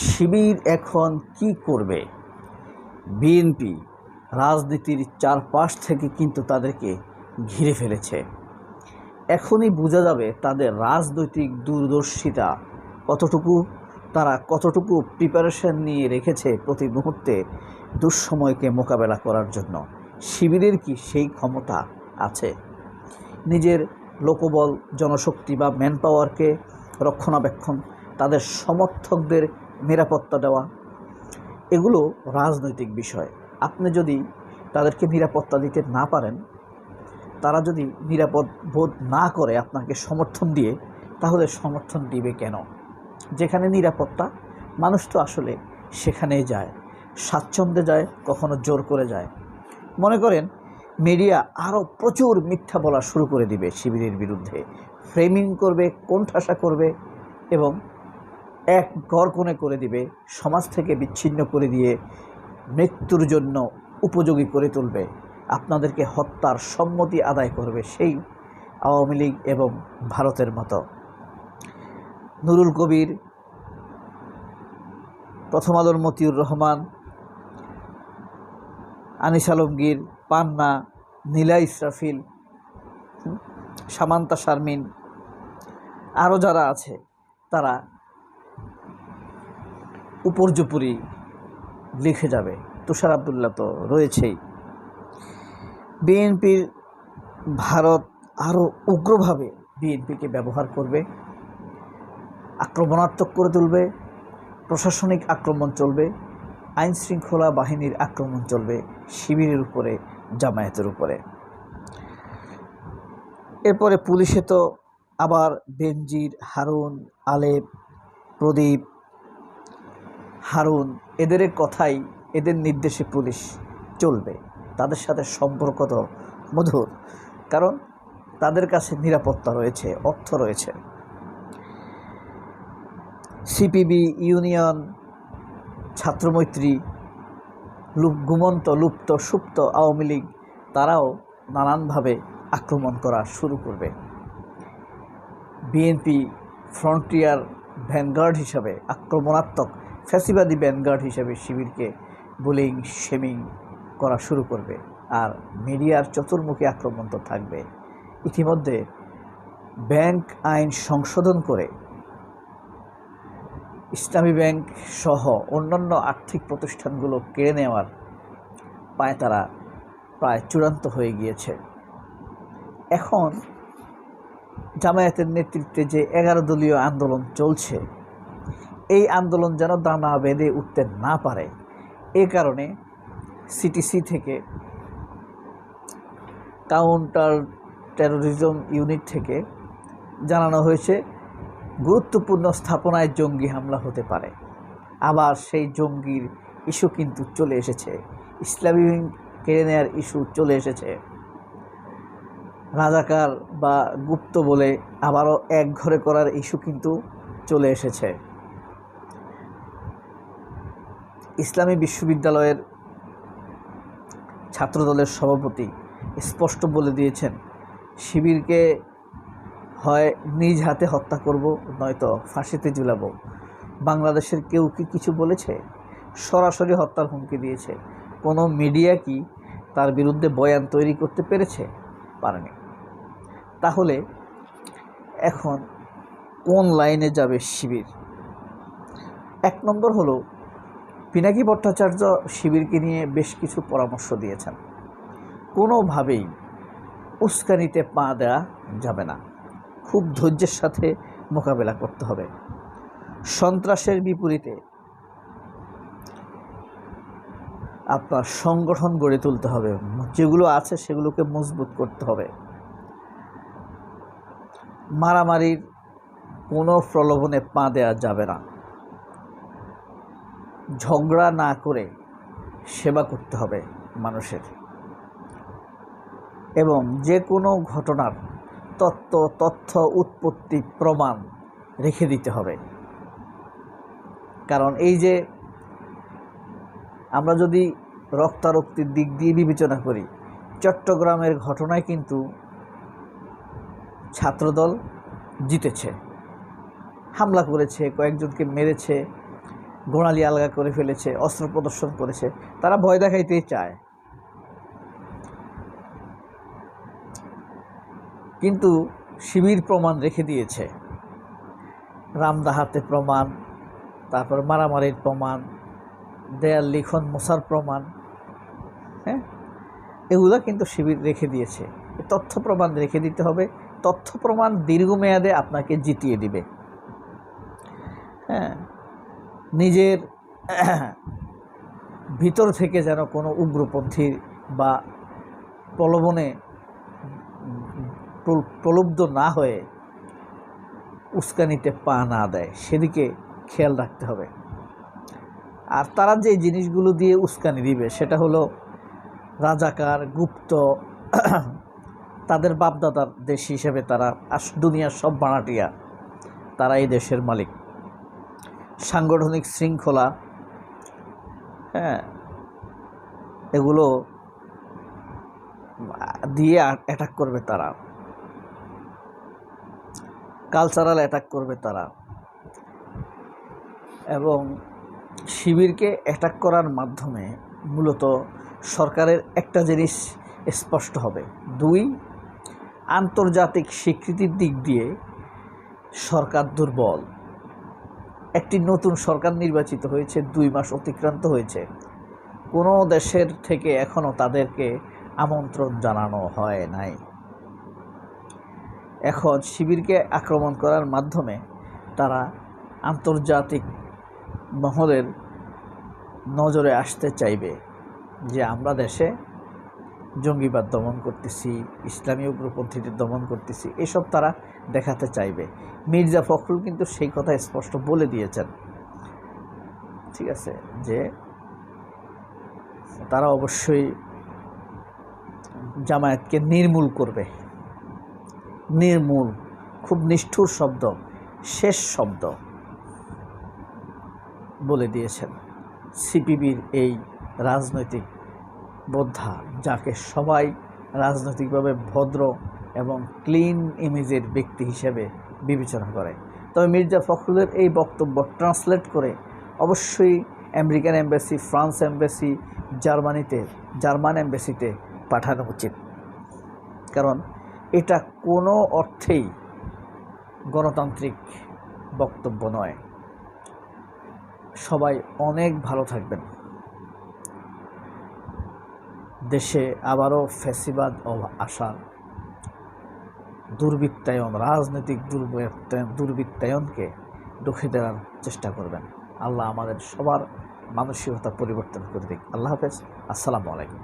শিবির এখন কি করবে? বিএনপি রাজনীতির চারপাশ থেকে কিন্তু তাদেরকে ঘিরে ফেলেছে। এখনই বোঝা যাবে তাদের রাজনৈতিক দূরদর্শিতা কতটুকু, তারা কতটুকু প্রিপারেশন নিয়ে রেখেছে প্রতি মুহূর্তে দুঃসময়কে মোকাবেলা করার জন্য। শিবিরের কি সেই ক্ষমতা আছে? নিজের লোকবল, জনশক্তি বা ম্যান পাওয়ারকে রক্ষণাবেক্ষণ, তাদের সমর্থকদের নিরাপত্তা দেওয়া, এগুলো রাজনৈতিক বিষয়। আপনি যদি তাদেরকে নিরাপত্তা দিতে না পারেন, তারা যদি নিরাপদ বোধ না করে আপনাকে সমর্থন দিয়ে, তাহলে সমর্থন দিবে কেন? যেখানে নিরাপত্তা, মানুষ তো আসলে সেখানেই যায়, স্বাচ্ছন্দ্যে যায়, কখনো জোর করে যায়। মনে করেন মিডিয়া আরও প্রচুর মিথ্যা বলা শুরু করে দিবে শিবিরের বিরুদ্ধে, ফ্রেমিং করবে, কোণঠাসা করবে এবং এক গড়কোণে করে দিবে, সমাজ থেকে বিচ্ছিন্ন করে দিয়ে মৃত্যুর জন্য উপযোগী করে তুলবে। আপনাদেরকে হত্যার সম্মতি আদায় করবে সেই আওয়ামী লীগ এবং ভারতের মতো। নুরুল কবির, প্রথম আলোর মতিউর রহমান, আনিস আলমগীর, পান্না, নীলা ইসরাফিল, সামান্তা শারমিন, আরও যারা আছে তারা উপর্যুপরি লিখে যাবে। তুষার আবদুল্লাহ তো রয়েছেই। বিএনপির ভারত আরও উগ্রভাবে বিএনপিকে ব্যবহার করবে, আক্রমণাত্মক করে তুলবে, প্রশাসনিক আক্রমণ চলবে, আইন শৃঙ্খলা বাহিনীর আক্রমণ চলবে শিবিরের উপরে, জামায়াতের উপরে। এরপরে পুলিশে তো আবার বেনজির, হারুন, আলেপ, প্রদীপ, হারুন, এদের কথাই, এদের নির্দেশে পুলিশ চলবে। তাদের সাথে সম্পর্ক তো মধুর, কারণ তাদের কাছে নিরাপত্তা রয়েছে, অর্থ রয়েছে। সিপিবি, ইউনিয়ন, ছাত্রমৈত্রী, ঘুমন্ত, লুপ্ত, সুপ্ত আওয়ামী লীগ, তারাও নানানভাবে আক্রমণ করা শুরু করবে। বিএনপি ফ্রন্টিয়ার ভ্যানগার্ড হিসাবে, আক্রমণাত্মক ফ্যাসিবাদী ভ্যানগার্ড হিসাবে শিবিরকে বুলিং, শেমিং করা শুরু করবে। আর মিডিয়ার চতুর্মুখী আক্রমণ তো থাকবে। ইতিমধ্যে ব্যাংক আইন সংশোধন করে ইসলামী ব্যাংক সহ অন্যান্য আর্থিক প্রতিষ্ঠানগুলো কেড়ে নেওয়ার পায়তারা প্রায় চূড়ান্ত হয়ে গিয়েছে। এখন জামায়াতের নেতৃত্বে যে 11 দলীয় আন্দোলন চলছে, এই আন্দোলন যেন দানা বেঁধে উঠতে না পারে, এ কারণে সিটিসি থেকে, কাউন্টার টেরোরিজম ইউনিট থেকে জানানো হয়েছে গুরুত্বপূর্ণ স্থাপনায় জঙ্গি হামলা হতে পারে। আবার সেই জঙ্গির ইস্যু কিন্তু চলে এসেছে, ইসলামী ব্যাংক কেড়ে নেওয়ার ইস্যু চলে এসেছে। রাজাকার বা গুপ্ত বলে আবারও এক ঘরে করার ইস্যু কিন্তু চলে এসেছে। ইসলামী বিশ্ববিদ্যালয়ের ছাত্রদলের সভাপতি স্পষ্ট বলে দিয়েছেন, শিবিরকে হয় নিজ হাতে হত্যা করব, নয়তো ফাঁসিতে ঝুলাবো। বাংলাদেশের কেউ কি কিছু বলেছে? সরাসরি হত্যার হুমকি দিয়েছে। কোনো মিডিয়া কি তার বিরুদ্ধে বয়ান তৈরি করতে পেরেছে? পারেনি। তাহলে এখন কোন লাইনে যাবে শিবির? 1 নম্বর হলো, পিনাকি ভট্টাচার্য শিবিরকে নিয়ে বেশ কিছু পরামর্শ দিয়েছেন। কোনোভাবেই উস্কানিতে পা দেওয়া যাবে না, খুব ধৈর্যের সাথে মোকাবেলা করতে হবে। সন্ত্রাসের বিপরীতে আপনার সংগঠন গড়ে তুলতে হবে, যেগুলো আছে সেগুলোকে মজবুত করতে হবে। মারামারির কোনো প্রলোভনে পা দেওয়া যাবে না। ঝগড়া না করে সেবা করতে হবে মানুষের, এবং যে কোনো ঘটনার তথ্য উৎপত্তি প্রমাণ রেখে দিতে হবে। কারণ এই যে আমরা যদি রক্তারক্তির দিক দিয়ে বিবেচনা করি, চট্টগ্রামের ঘটনায় কিন্তু ছাত্রদল জিতেছে, হামলা করেছে, কয়েকজনকে মেরেছে, গোড়ালি আলগা করে ফেলেছে, অস্ত্র প্রদর্শন করেছে, তারা ভয় দেখাইতেই চায়। কিন্তু শিবির প্রমাণ রেখে দিয়েছে, রামদাহাতে প্রমাণ, তারপর মারামারির প্রমাণ, দেয়াল লিখন মোছার প্রমাণ, হ্যাঁ, এগুলা কিন্তু শিবির রেখে দিয়েছে। তথ্য প্রমাণ রেখে দিতে হবে। তথ্য প্রমাণ দীর্ঘমেয়াদে আপনাকে জিতিয়ে দিবে। হ্যাঁ, নিজের ভিতর থেকে যেন কোনো উগ্রপন্থী বা প্রলোভনে প্রলুব্ধ না হয়ে উস্কানিতে পা না দেয়, সেদিকে খেয়াল রাখতে হবে। আর তারা যে জিনিসগুলো দিয়ে উস্কানি দিবে সেটা হলো রাজাকার, গুপ্ত, তাদের বাপদাদার দেশ হিসেবে তারা দুনিয়ার সব বানাটিয়া, তারা এই দেশের মালিক। সাংগঠনিক শৃঙ্খলা, হ্যাঁ, এগুলো দিয়ে অ্যাটাক করবে তারা, কালচারাল অ্যাটাক করবে তারা। এবং শিবিরকে অ্যাটাক করার মাধ্যমে মূলত সরকারের একটা জিনিস স্পষ্ট হবে। 2, আন্তর্জাতিক স্বীকৃতির দিক দিয়ে সরকার দুর্বল। একটি নতুন সরকার নির্বাচিত হয়েছে, 2 মাস অতিক্রান্ত হয়েছে, কোনো দেশের থেকে এখনও তাদেরকে আমন্ত্রণ জানানো হয় নাই। এখন শিবিরকে আক্রমণ করার মাধ্যমে তারা আন্তর্জাতিক মহলের নজরে আসতে চাইবে যে আমরা দেশে জঙ্গিবাদ দমন করতেছি, ইসলামী উগ্রপন্থীদের দমন করতেছি, এসব তারা দেখাতে চাইবে। মির্জা ফখরুল কিন্তু সেই কথা স্পষ্ট বলে দিয়েছেন, ঠিক আছে, যে তারা অবশ্যই জামায়াতকে নির্মূল করবে। নির্মূল, খুব নিষ্ঠুর শব্দ, শেষ শব্দ বলে দিয়েছেন সিপিবির এই রাজনৈতিক বোদ্ধা, যাকে সবাই রাজনৈতিকভাবে ভদ্র এবং ক্লিন ইমেজের ব্যক্তি হিসেবে বিবেচনা করে। তবে মির্জা ফখরুলের এই বক্তব্য ট্রান্সলেট করে অবশ্যই American embassy, France embassy, German এম্বাসিতে পাঠানো উচিত। কারণ এটা কোনো অর্থেই গণতান্ত্রিক বক্তব্য নয়। সবাই অনেক ভালো থাকবেন। দেশে আবারও ফ্যাসিবাদ আসার দুর্বৃত্তায়ন, রাজনৈতিক দুর্বৃত্তায়নকে রুখে দেওয়ার চেষ্টা করবেন। আল্লাহ আমাদের সবার মানসিকতা পরিবর্তন করে দিক। আল্লাহ হাফেজ। আসসালামু আলাইকুম।